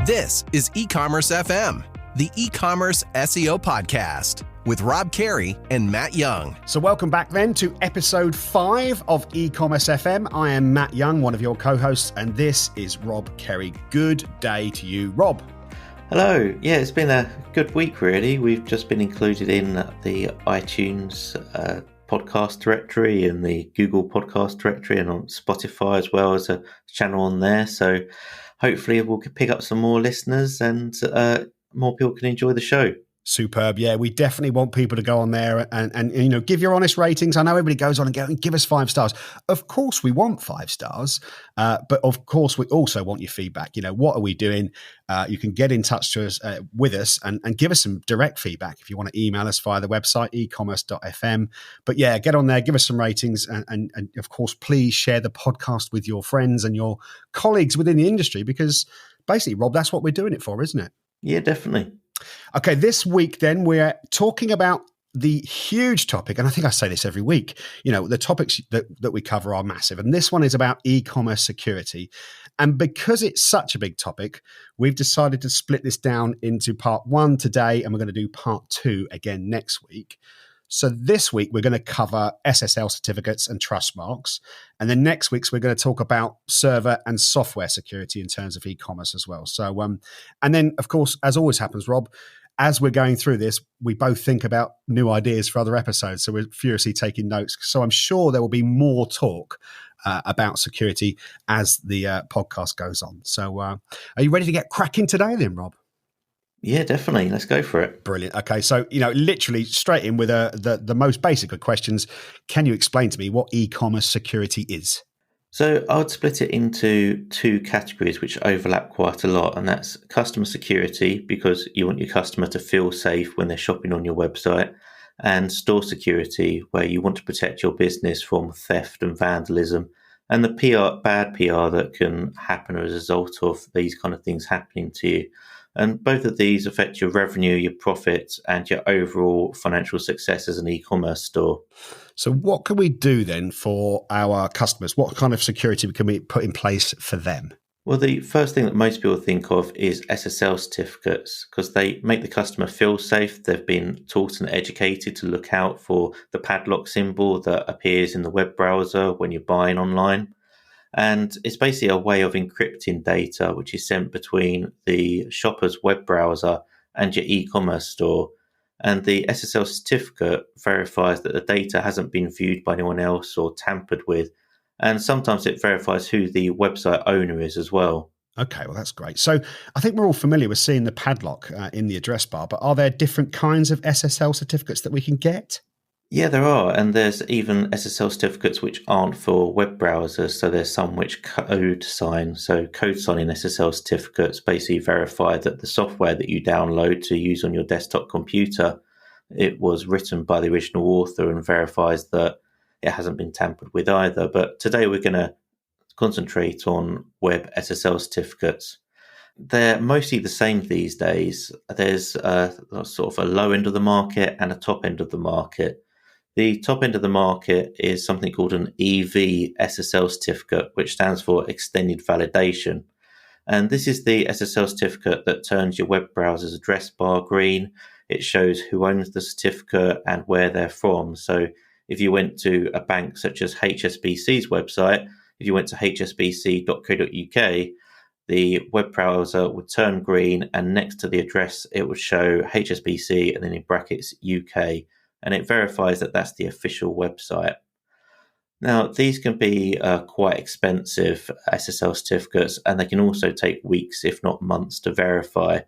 This is Ecommerce FM, the e-commerce SEO podcast with Rob Carey and Matt Young. So welcome back then to episode 5 of Ecommerce FM. I am Matt Young, one of your co-hosts, and this is Rob Carey. Good day to you, Rob. Hello. Yeah, it's been a good week, really. We've just been included in the iTunes podcast directory and the Google podcast directory and on Spotify as well as a channel on there. So hopefully we'll pick up some more listeners and more people can enjoy the show. Superb. Yeah, we definitely want people to go on there and give your honest ratings. I know everybody goes on and give us 5 stars. Of course, we want 5 stars, but of course, we also want your feedback. What are we doing? You can get in touch with us and give us some direct feedback if you want to email us via the website, ecommerce.fm. But yeah, get on there, give us some ratings. And of course, please share the podcast with your friends and your colleagues within the industry, because basically, Rob, that's what we're doing it for, isn't it? Yeah, definitely. Okay, this week then we're talking about the huge topic, and I think I say this every week, the topics that we cover are massive, and this one is about e-commerce security. And because it's such a big topic, we've decided to split this down into part 1 today, and we're going to do part 2 again next week. So this week, we're going to cover SSL certificates and Trustmarks. And then next week, we're going to talk about server and software security in terms of e-commerce as well. So, and then, of course, as always happens, Rob, as we're going through this, we both think about new ideas for other episodes. So we're furiously taking notes. So I'm sure there will be more talk about security as the podcast goes on. So are you ready to get cracking today then, Rob? Yeah, definitely. Let's go for it. Brilliant. Okay, so, literally straight in with the most basic of questions. Can you explain to me what e-commerce security is? So I would split it into 2 categories which overlap quite a lot, and that's customer security, because you want your customer to feel safe when they're shopping on your website, and store security, where you want to protect your business from theft and vandalism and the bad PR that can happen as a result of these kind of things happening to you. And both of these affect your revenue, your profits, and your overall financial success as an e-commerce store. So what can we do then for our customers? What kind of security can we put in place for them? Well, the first thing that most people think of is SSL certificates, because they make the customer feel safe. They've been taught and educated to look out for the padlock symbol that appears in the web browser when you're buying online. And it's basically a way of encrypting data which is sent between the shopper's web browser and your e-commerce store. And the SSL certificate verifies that the data hasn't been viewed by anyone else or tampered with. And sometimes it verifies who the website owner is as well. Okay, well, that's great. So I think we're all familiar with seeing the padlock in the address bar, but are there different kinds of SSL certificates that we can get? Yeah, there are, and there's even SSL certificates which aren't for web browsers. So there's some which code sign. So code signing SSL certificates basically verify that the software that you download to use on your desktop computer, it was written by the original author and verifies that it hasn't been tampered with either. But today we're going to concentrate on web SSL certificates. They're mostly the same these days. There's sort of a low end of the market and a top end of the market. The top end of the market is something called an EV SSL certificate, which stands for Extended Validation. And this is the SSL certificate that turns your web browser's address bar green. It shows who owns the certificate and where they're from. So if you went to a bank such as HSBC's website, if you went to hsbc.co.uk, the web browser would turn green, and next to the address, it would show HSBC and then in brackets UK. And it verifies that that's the official website. Now, these can be quite expensive SSL certificates, and they can also take weeks, if not months, to verify.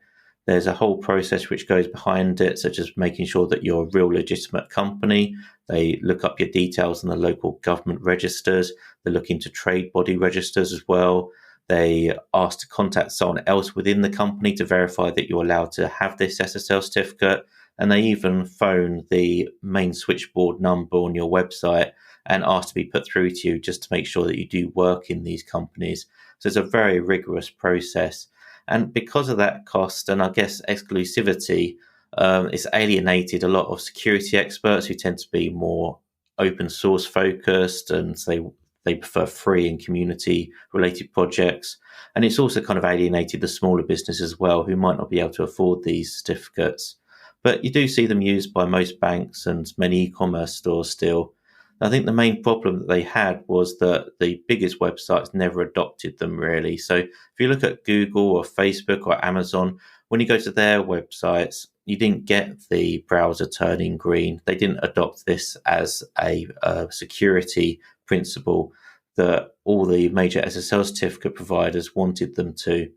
There's a whole process which goes behind it, such as making sure that you're a real legitimate company. They look up your details in the local government registers. They look into trade body registers as well. They ask to contact someone else within the company to verify that you're allowed to have this SSL certificate. And they even phone the main switchboard number on your website and ask to be put through to you just to make sure that you do work in these companies. So it's a very rigorous process. And because of that cost and I guess exclusivity, it's alienated a lot of security experts who tend to be more open source focused, and so they they prefer free and community related projects. And it's also kind of alienated the smaller business as well, who might not be able to afford these certificates. But you do see them used by most banks and many e-commerce stores still. I think the main problem that they had was that the biggest websites never adopted them really. So if you look at Google or Facebook or Amazon, when you go to their websites, you didn't get the browser turning green. They didn't adopt this as a security principle that all the major SSL certificate providers wanted them to.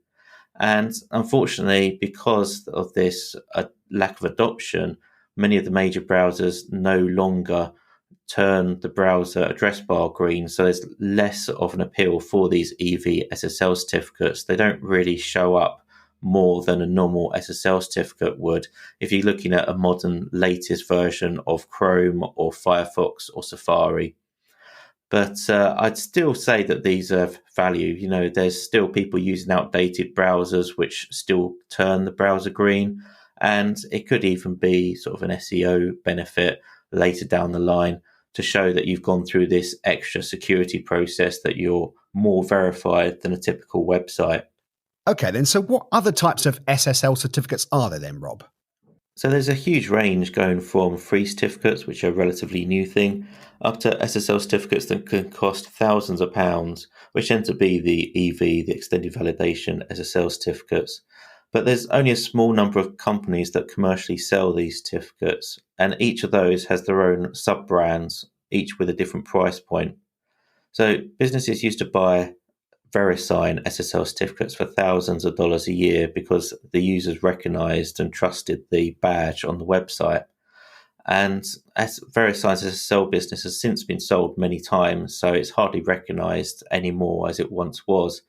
And unfortunately, because of this lack of adoption, many of the major browsers no longer turn the browser address bar green. So there's less of an appeal for these EV SSL certificates. They don't really show up more than a normal SSL certificate would if you're looking at a modern latest version of Chrome or Firefox or Safari. But I'd still say that these have value. You know, there's still people using outdated browsers which still turn the browser green. And it could even be sort of an SEO benefit later down the line to show that you've gone through this extra security process, that you're more verified than a typical website. Okay, then. So what other types of SSL certificates are there then, Rob? So there's a huge range going from free certificates, which are a relatively new thing, up to SSL certificates that can cost thousands of pounds, which tend to be the EV, the extended validation SSL certificates. But there's only a small number of companies that commercially sell these certificates, and each of those has their own sub-brands, each with a different price point. So businesses used to buy VeriSign SSL certificates for thousands of dollars a year because the users recognized and trusted the badge on the website. And as VeriSign's SSL business has since been sold many times, so it's hardly recognized anymore as it once was.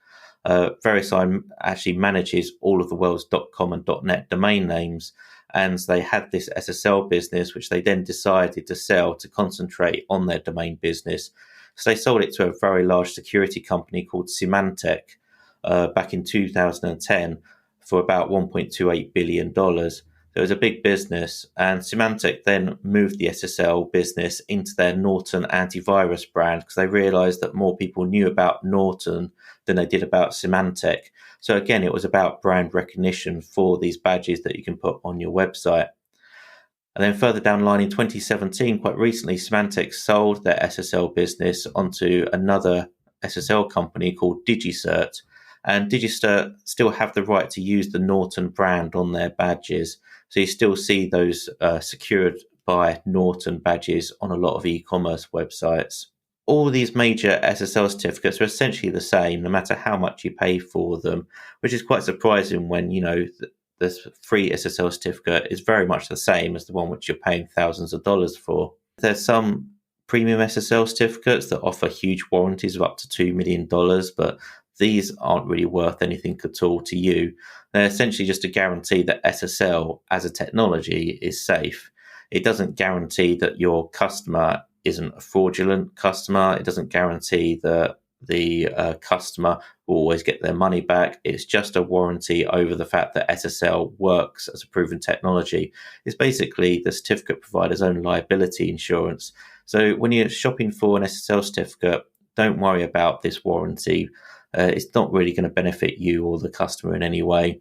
VeriSign actually manages all of the world's .com and .net domain names, and they had this SSL business, which they then decided to sell to concentrate on their domain business. So they sold it to a very large security company called Symantec back in 2010 for about $1.28 billion. So it was a big business, and Symantec then moved the SSL business into their Norton antivirus brand because they realized that more people knew about Norton than they did about Symantec. So again, it was about brand recognition for these badges that you can put on your website. And then further down the line in 2017, quite recently, Symantec sold their SSL business onto another SSL company called DigiCert. And DigiCert still have the right to use the Norton brand on their badges. So you still see those secured by Norton badges on a lot of e-commerce websites. All these major SSL certificates are essentially the same, no matter how much you pay for them, which is quite surprising when, you know, the free SSL certificate is very much the same as the one which you're paying thousands of dollars for. There's some premium SSL certificates that offer huge warranties of up to $2 million, but these aren't really worth anything at all to you. They're essentially just a guarantee that SSL as a technology is safe. It doesn't guarantee that your customer isn't a fraudulent customer. It doesn't guarantee that the customer will always get their money back. It's just a warranty over the fact that SSL works as a proven technology. It's basically the certificate provider's own liability insurance. So when you're shopping for an SSL certificate, don't worry about this warranty. It's not really going to benefit you or the customer in any way.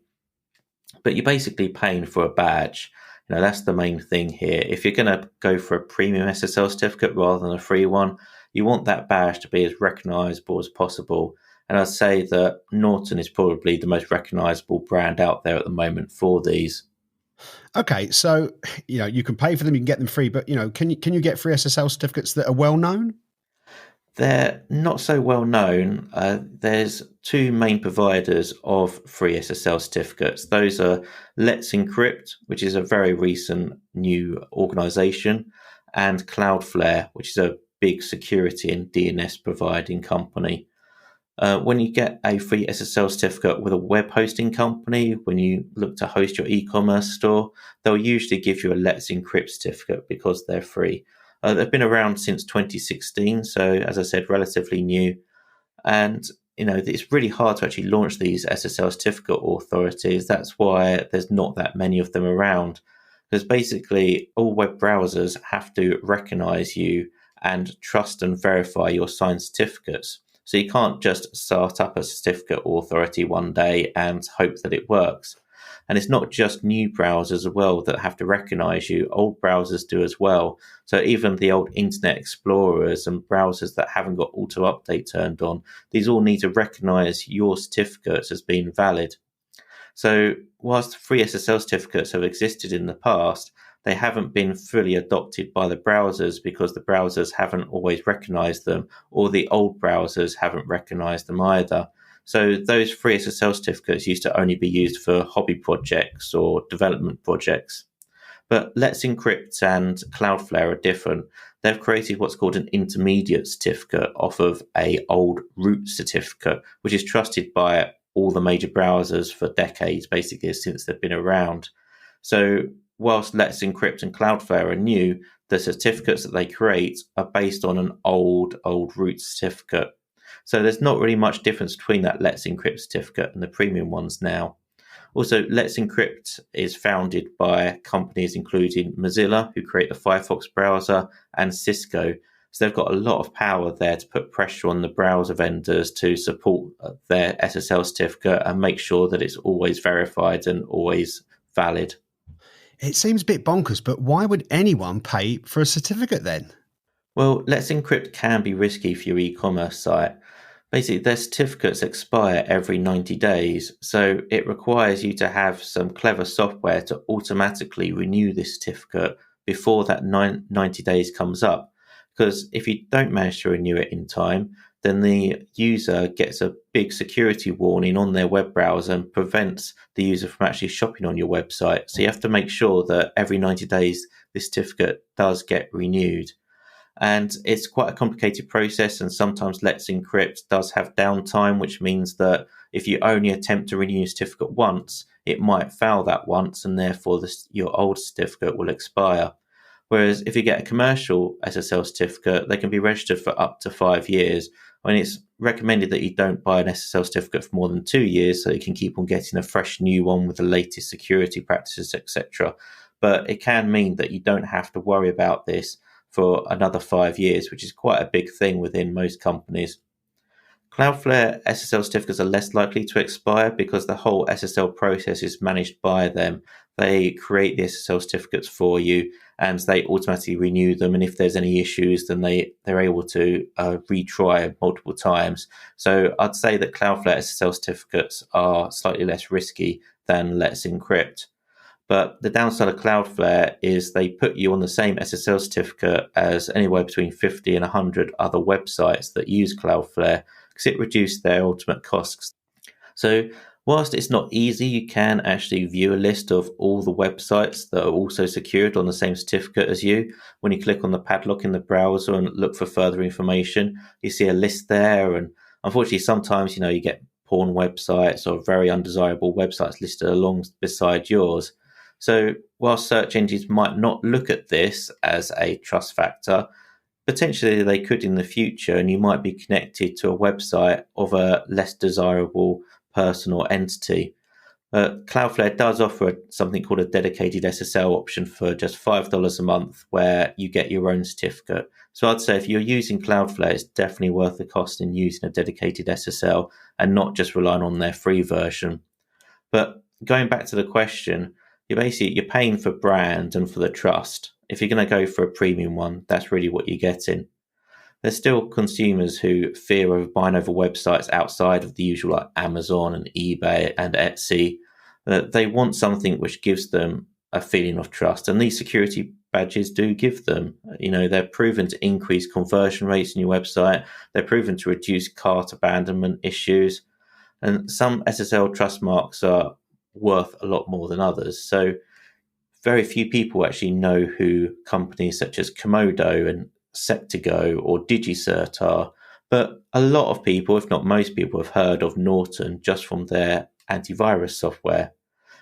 But you're basically paying for a badge. You know, that's the main thing here. If you're going to go for a premium SSL certificate rather than a free one, you want that badge to be as recognizable as possible. And I'd say that Norton is probably the most recognizable brand out there at the moment for these. Okay, so you know you can pay for them, you can get them free, but you know, can you get free SSL certificates that are well known? They're not so well known. There's two main providers of free SSL certificates. Those are Let's Encrypt, which is a very recent new organization, and Cloudflare, which is a big security and DNS providing company. When you get a free SSL certificate with a web hosting company, when you look to host your e-commerce store, they'll usually give you a Let's Encrypt certificate because they're free. They've been around since 2016, so as I said, relatively new. And you know, it's really hard to actually launch these SSL certificate authorities. That's why there's not that many of them around, because basically all web browsers have to recognize you and trust and verify your signed certificates. So you can't just start up a certificate authority one day and hope that it works. And it's not just new browsers as well that have to recognize you. Old browsers do as well. So even the old Internet Explorers and browsers that haven't got auto update turned on, these all need to recognize your certificates as being valid. So whilst free SSL certificates have existed in the past, they haven't been fully adopted by the browsers because the browsers haven't always recognized them, or the old browsers haven't recognized them either. So those free SSL certificates used to only be used for hobby projects or development projects. But Let's Encrypt and Cloudflare are different. They've created what's called an intermediate certificate off of an old root certificate, which is trusted by all the major browsers for decades, basically since they've been around. So whilst Let's Encrypt and Cloudflare are new, the certificates that they create are based on an old root certificate. So there's not really much difference between that Let's Encrypt certificate and the premium ones now. Also, Let's Encrypt is founded by companies including Mozilla, who create the Firefox browser, and Cisco. So they've got a lot of power there to put pressure on the browser vendors to support their SSL certificate and make sure that it's always verified and always valid. It seems a bit bonkers, but why would anyone pay for a certificate then? Well, Let's Encrypt can be risky for your e-commerce site. Basically, their certificates expire every 90 days, so it requires you to have some clever software to automatically renew this certificate before that 90 days comes up. Because if you don't manage to renew it in time, then the user gets a big security warning on their web browser and prevents the user from actually shopping on your website. So you have to make sure that every 90 days, this certificate does get renewed. And it's quite a complicated process, and sometimes Let's Encrypt does have downtime, which means that if you only attempt to renew your certificate once, it might fail that once, and therefore your old certificate will expire. Whereas if you get a commercial SSL certificate, they can be registered for up to 5 years. I mean, it's recommended that you don't buy an SSL certificate for more than 2 years, so you can keep on getting a fresh new one with the latest security practices, etc. But it can mean that you don't have to worry about this for another 5 years, which is quite a big thing within most companies. Cloudflare SSL certificates are less likely to expire because the whole SSL process is managed by them. They create the SSL certificates for you and they automatically renew them. And if there's any issues, then they're able to retry multiple times. So I'd say that Cloudflare SSL certificates are slightly less risky than Let's Encrypt. But the downside of Cloudflare is they put you on the same SSL certificate as anywhere between 50 and 100 other websites that use Cloudflare because it reduced their ultimate costs. So whilst it's not easy, you can actually view a list of all the websites that are also secured on the same certificate as you. When you click on the padlock in the browser and look for further information, you see a list there. And unfortunately, sometimes, you get porn websites or very undesirable websites listed along beside yours. So while search engines might not look at this as a trust factor, potentially they could in the future, and you might be connected to a website of a less desirable person or entity. Cloudflare does offer something called a dedicated SSL option for just $5 a month where you get your own certificate. So I'd say if you're using Cloudflare, it's definitely worth the cost in using a dedicated SSL and not just relying on their free version. But going back to the question, you're paying for brand and for the trust. If you're going to go for a premium one, that's really what you're getting. There's still consumers who fear of buying over websites outside of the usual like Amazon and eBay and Etsy. They want something which gives them a feeling of trust, and these security badges do give them. They're proven to increase conversion rates in your website. They're proven to reduce cart abandonment issues, and some SSL Trustmarks are worth a lot more than others. So very few people actually know who companies such as Komodo and Sectigo or DigiCert are, but a lot of people, if not most people, have heard of Norton just from their antivirus software.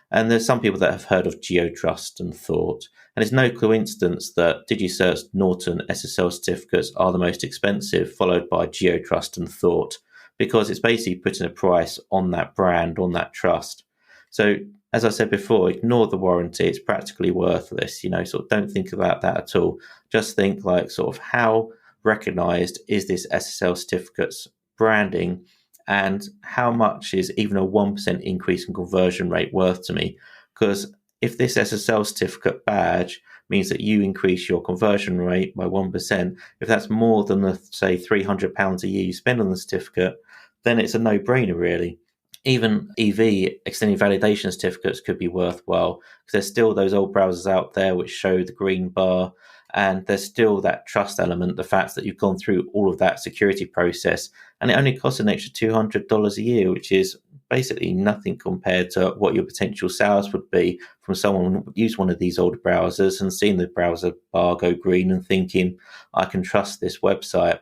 And there's some people that have heard of GeoTrust and Thought. And it's no coincidence that DigiCert's Norton SSL certificates are the most expensive, followed by GeoTrust and Thought, because it's basically putting a price on that brand, on that trust. So, as I said before, ignore the warranty. It's practically worthless. Sort of don't think about that at all. Just think like sort of how recognized is this SSL certificates branding, and how much is even a 1% increase in conversion rate worth to me? Because if this SSL certificate badge means that you increase your conversion rate by 1%, if that's more than the, say, £300 a year you spend on the certificate, then it's a no-brainer, really. Even EV, extended validation certificates, could be worthwhile because there's still those old browsers out there which show the green bar, and there's still that trust element, the fact that you've gone through all of that security process, and it only costs an extra $200 a year, which is basically nothing compared to what your potential sales would be from someone who would use one of these older browsers and seeing the browser bar go green and thinking, I can trust this website.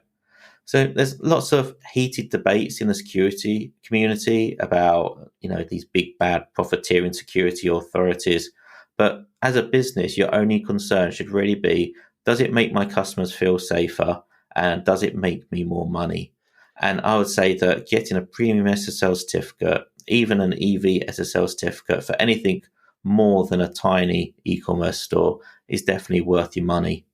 So there's lots of heated debates in the security community about, these big bad profiteering security authorities. But as a business, your only concern should really be, does it make my customers feel safer, and does it make me more money? And I would say that getting a premium SSL certificate, even an EV SSL certificate for anything more than a tiny e-commerce store, is definitely worth your money.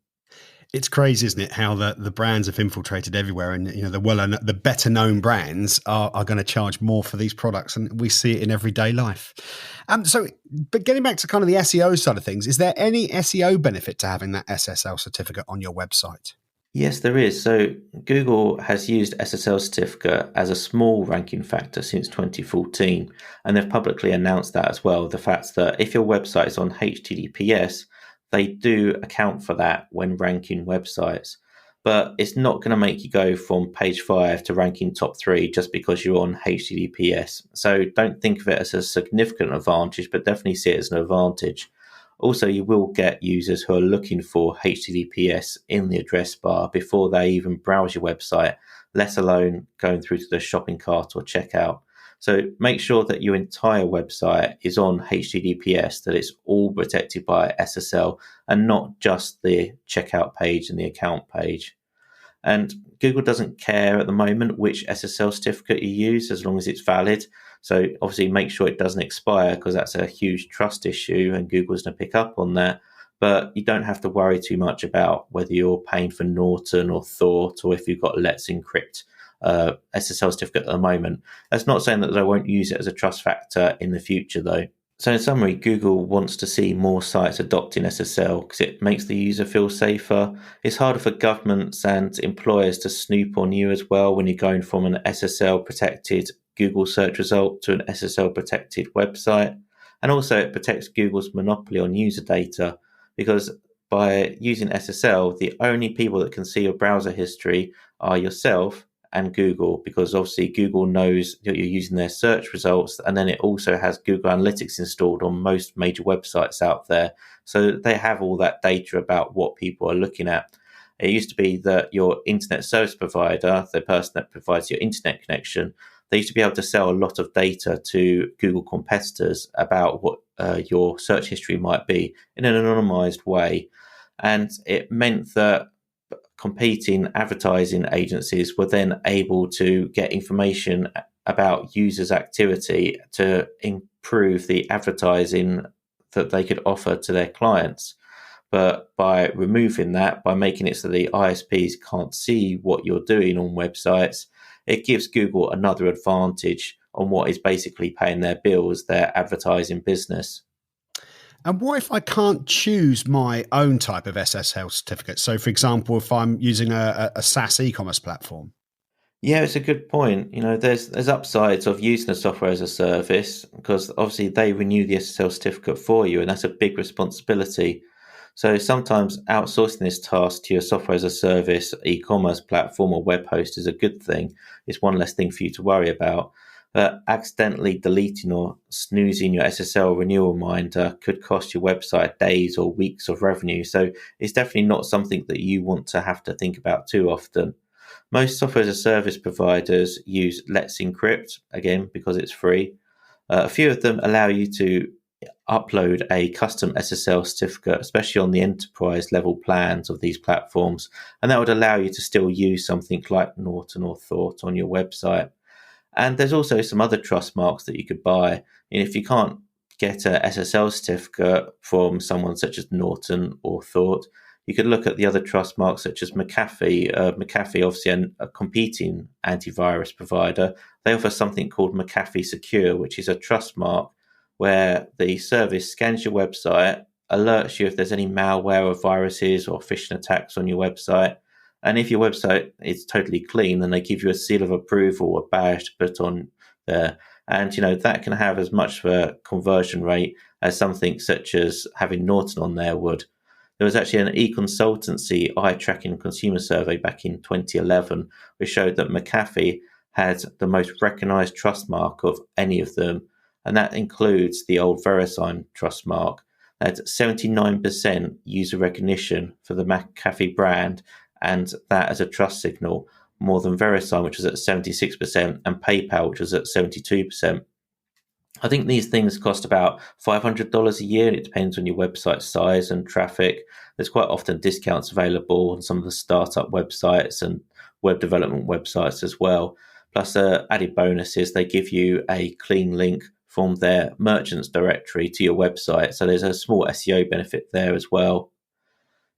It's crazy, isn't it, how the brands have infiltrated everywhere, and the better known brands are going to charge more for these products, and we see it in everyday life. But getting back to kind of the SEO side of things, is there any SEO benefit to having that SSL certificate on your website? Yes, there is. So Google has used SSL certificate as a small ranking factor since 2014, and they've publicly announced that as well. The fact that if your website is on HTTPS, they do account for that when ranking websites. But it's not going to make you go from page 5 to ranking top 3 just because you're on HTTPS. So don't think of it as a significant advantage, but definitely see it as an advantage. Also, you will get users who are looking for HTTPS in the address bar before they even browse your website, let alone going through to the shopping cart or checkout. So make sure that your entire website is on HTTPS, that it's all protected by SSL and not just the checkout page and the account page. And Google doesn't care at the moment which SSL certificate you use as long as it's valid. So obviously make sure it doesn't expire, because that's a huge trust issue and Google's going to pick up on that. But you don't have to worry too much about whether you're paying for Norton or Thought, or if you've got Let's Encrypt SSL certificate at the moment. That's not saying that they won't use it as a trust factor in the future, though. So in summary, Google wants to see more sites adopting SSL because it makes the user feel safer. It's harder for governments and employers to snoop on you as well when you're going from an SSL protected Google search result to an SSL protected website. And also it protects Google's monopoly on user data, because by using SSL, the only people that can see your browser history are yourself and Google, because obviously Google knows that you're using their search results, and then it also has Google Analytics installed on most major websites out there. So they have all that data about what people are looking at. It used to be that your internet service provider, the person that provides your internet connection, they used to be able to sell a lot of data to Google competitors about what your search history might be in an anonymized way. And it meant that competing advertising agencies were then able to get information about users' activity to improve the advertising that they could offer to their clients. But by removing that, by making it so the ISPs can't see what you're doing on websites, it gives Google another advantage on what is basically paying their bills, their advertising business. And what if I can't choose my own type of SSL certificate? So, for example, if I'm using a SaaS e-commerce platform. Yeah, it's a good point. There's upsides of using a software as a service, because obviously they renew the SSL certificate for you, and that's a big responsibility. So sometimes outsourcing this task to your software as a service, e-commerce platform or web host is a good thing. It's one less thing for you to worry about. But accidentally deleting or snoozing your SSL renewal reminder could cost your website days or weeks of revenue. So it's definitely not something that you want to have to think about too often. Most software as a service providers use Let's Encrypt, again, because it's free. A few of them allow you to upload a custom SSL certificate, especially on the enterprise level plans of these platforms. And that would allow you to still use something like Norton or Thought on your website. And there's also some other trust marks that you could buy. And if you can't get a SSL certificate from someone such as Norton or Thought, You could look at the other trust marks such as Mcafee. Mcafee, obviously a competing antivirus provider. They offer something called Mcafee Secure, which is a trust mark where the service scans your website, alerts you if there's any malware or viruses or phishing attacks on your website. And if your website is totally clean, then they give you a seal of approval, a badge to put on there. And, that can have as much of a conversion rate as something such as having Norton on there would. There was actually an e-consultancy eye tracking consumer survey back in 2011, which showed that Mcafee had the most recognized trust mark of any of them. And that includes the old VeriSign trust mark. They had 79% user recognition for the Mcafee brand, and that as a trust signal, more than VeriSign, which was at 76%, and PayPal, which was at 72%. I think these things cost about $500 a year, and it depends on your website size and traffic. There's quite often discounts available on some of the startup websites and web development websites as well. Plus, added bonuses, they give you a clean link from their merchants directory to your website. So there's a small SEO benefit there as well.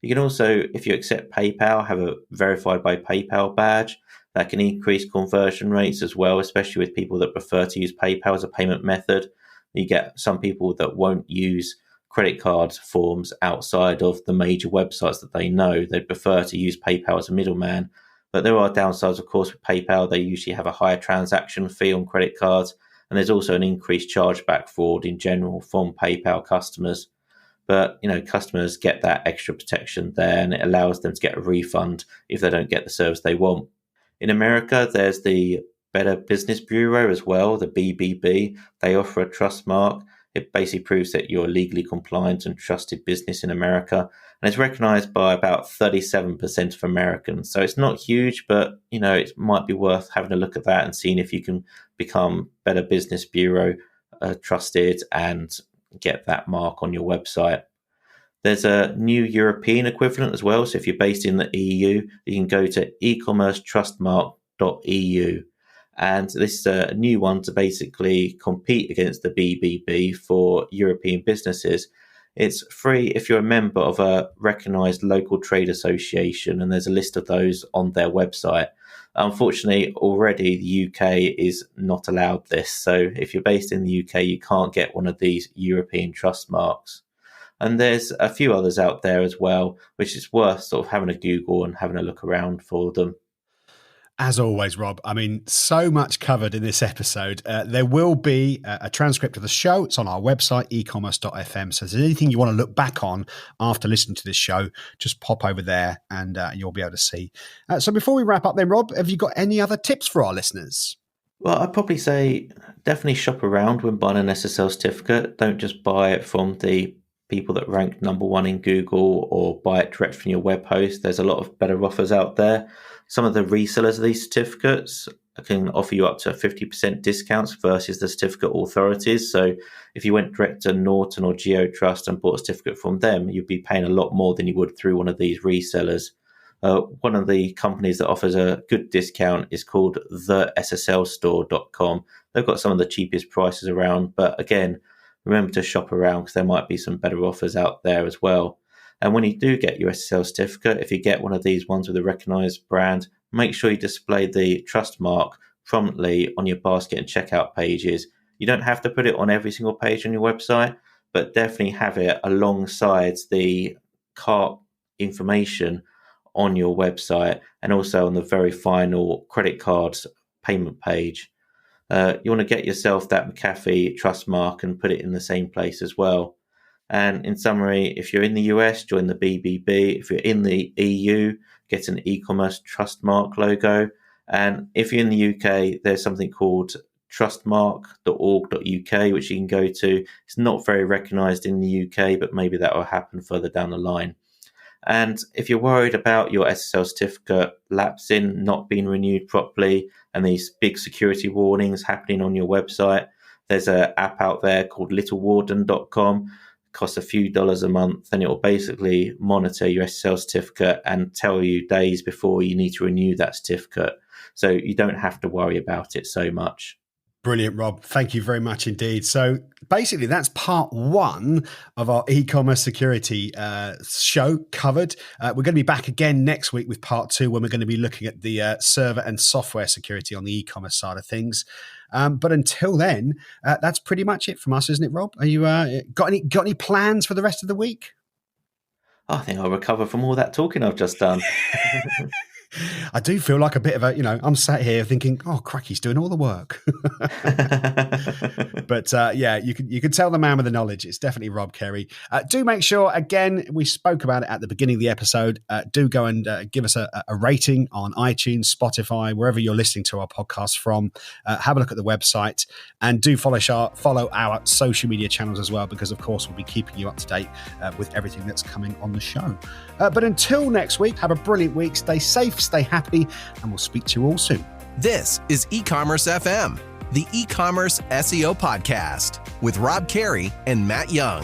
You can also, if you accept PayPal, have a verified by PayPal badge. That can increase conversion rates as well, especially with people that prefer to use PayPal as a payment method. You get some people that won't use credit card forms outside of the major websites that they know. They prefer to use PayPal as a middleman. But there are downsides, of course, with PayPal. They usually have a higher transaction fee on credit cards. And there's also an increased chargeback fraud in general from PayPal customers. But, customers get that extra protection there, and it allows them to get a refund if they don't get the service they want. In America, there's the Better Business Bureau as well, the BBB. They offer a trust mark. It basically proves that you're a legally compliant and trusted business in America. And it's recognized by about 37% of Americans. So it's not huge, but, it might be worth having a look at that and seeing if you can become Better Business Bureau trusted and get that mark on your website. There's a new European equivalent as well. So if you're based in the EU, you can go to ecommerce.trustmark.eu. And this is a new one to basically compete against the BBB for European businesses. It's free if you're a member of a recognized local trade association, and there's a list of those on their website. Unfortunately, already the UK is not allowed this. So if you're based in the UK, you can't get one of these European trust marks. And there's a few others out there as well, which is worth sort of having a Google and having a look around for them. As always, Rob, so much covered in this episode. There will be a transcript of the show. It's on our website, ecommerce.fm. So if there's anything you want to look back on after listening to this show, just pop over there and you'll be able to see. So before we wrap up then, Rob, have you got any other tips for our listeners? Well, I'd probably say definitely shop around when buying an SSL certificate. Don't just buy it from the people that rank number one in Google or buy it direct from your web host. There's a lot of better offers out there. Some of the resellers of these certificates can offer you up to 50% discounts versus the certificate authorities. So if you went direct to Norton or GeoTrust and bought a certificate from them, you'd be paying a lot more than you would through one of these resellers. One of the companies that offers a good discount is called the SSLstore.com. They've got some of the cheapest prices around, but again, remember to shop around because there might be some better offers out there as well. And when you do get your SSL certificate, if you get one of these ones with a recognized brand, make sure you display the trust mark prominently on your basket and checkout pages. You don't have to put it on every single page on your website, but definitely have it alongside the cart information on your website and also on the very final credit cards payment page. You want to get yourself that Mcafee trust mark and put it in the same place as well. And in summary, if you're in the US, join the BBB. If you're in the EU, get an e-commerce trust mark logo. And if you're in the UK, there's something called trustmark.org.uk, which you can go to. It's not very recognized in the UK, but maybe that will happen further down the line. And if you're worried about your SSL certificate lapsing, not being renewed properly, and these big security warnings happening on your website, there's an app out there called littlewarden.com. Costs a few dollars a month, and it will basically monitor your SSL certificate and tell you days before you need to renew that certificate. So you don't have to worry about it so much. Brilliant, Rob. Thank you very much indeed. So basically, that's part one of our e-commerce security show covered. We're going to be back again next week with part two, when we're going to be looking at the server and software security on the e-commerce side of things. But until then, that's pretty much it from us, isn't it, Rob? Are you got any plans for the rest of the week? I think I'll recover from all that talking I've just done. I do feel like a bit of I'm sat here thinking, oh, crack, he's doing all the work. But yeah, you can tell the man with the knowledge. It's definitely Rob Carey. Do make sure, again, we spoke about it at the beginning of the episode. Do go and give us a rating on iTunes, Spotify, wherever you're listening to our podcast from. Have a look at the website, and do follow our social media channels as well, because of course we'll be keeping you up to date with everything that's coming on the show. But until next week, have a brilliant week. Stay safe, stay happy, and we'll speak to you all soon. This is Ecommerce FM, the e-commerce SEO podcast with Rob Carey and Matt Young.